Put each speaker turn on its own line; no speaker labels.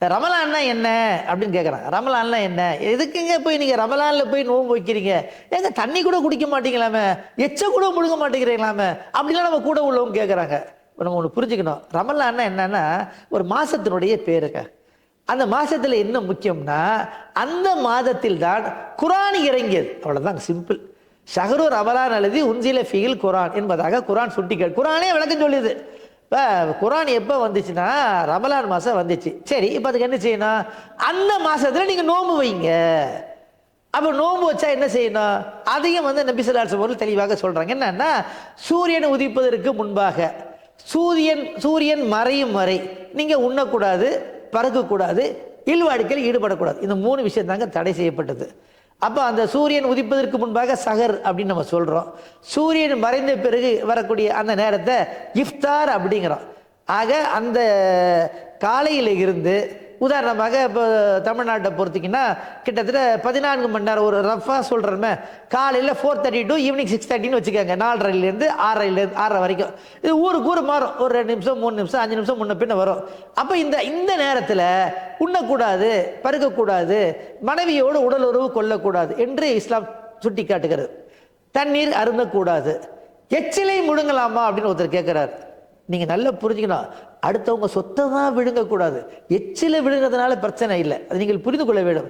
ரமலான்னா என்ன அப்படின்னு கேட்குறாங்க. ரமலான்னா என்ன? எதுக்குங்க போய் நீங்கள் ரமலானில் போய் நோன்பு வைக்கிறீங்க? ஏங்க தண்ணி கூட குடிக்க மாட்டேங்கலாமே, எச்ச கூட முழுங்க மாட்டேங்கிறீங்களாமே அப்படிலாம் நம்ம கூட உள்ளவங்க கேட்குறாங்க. நம்ம ஒன்று புரிஞ்சுக்கணும். ரமலான்னா என்னன்னா ஒரு மாசத்தினுடைய பேருங்க. அந்த மாசத்துல என்ன முக்கியம்னா அந்த மாதத்தில் தான் குரான் இறங்கியது. அவ்வளவுதான், சிம்பிள். ஷஹரு ரமலான் அல்லது உன்சில ஃபீல் குரான் என்பதாக குரான் சுட்டிக்காட்டு. குரானே விளக்கம் சொல்லுது. இப்போ குரான் எப்போ வந்துச்சுன்னா ரமலான் மாதம் வந்துச்சு. சரி, இப்போ அதுக்கு என்ன செய்யணும்? அந்த மாதத்தில் நீங்கள் நோன்பு வைங்க. அப்போ நோன்பு வச்சா என்ன செய்யணும்? அதையும் நபி ஸல்லல்லாஹு அலைஹி வஸல்லம் தெளிவாக சொல்கிறாங்க. என்னன்னா, சூரியன் உதிப்பதற்கு முன்பாக சூரியன் மறையும் வரை நீங்கள் உண்ணக்கூடாது, பறக்கக்கூடாது, இல்வாடிக்கையில் ஈடுபடக்கூடாது. இந்த 3 விஷயம் தாங்க தடை செய்யப்பட்டது. அப்போ அந்த சூரியன் உதிப்பதற்கு முன்பாக சஹர் அப்படின்னு நம்ம சொல்கிறோம். சூரியன் மறைந்த பிறகு வரக்கூடிய அந்த நேரத்தை இஃப்தார் அப்படிங்கிறோம். ஆக அந்த காலையில் இருந்து உதாரணமாக இப்போ தமிழ்நாட்டை பொறுத்திங்கன்னா கிட்டத்தட்ட 14 மணி நேரம், ஒரு ரஃபாக சொல்கிறோமே, காலையில் 4:30 டு ஈவினிங் 6:30ன்னு வச்சுக்கோங்க. 4:30லேருந்து 6:30 வரைக்கும். இது ஊருக்கு ஊர் மாறும். ஒரு 2 நிமிஷம் 3 நிமிஷம் 5 நிமிஷம் முன்ன பின்ன வரும். அப்போ இந்த நேரத்தில் உண்ணக்கூடாது, பருகக்கூடாது, மனைவியோடு உடல் உறவு கொள்ளக்கூடாது என்று இஸ்லாம் சுட்டி காட்டுகிறது. தண்ணீர் அருந்தக்கூடாது. எச்சிலை முழுங்கலாமா அப்படின்னு ஒருத்தர் கேட்குறாரு. நீங்கள் நல்லா புரிஞ்சுக்கணும். அடுத்தவங்க சொத்தை தான் விழுங்கக்கூடாது. எச்சில விழுங்கிறதுனால பிரச்சனை இல்லை. அது நீங்கள் புரிந்து கொள்ள வேண்டும்.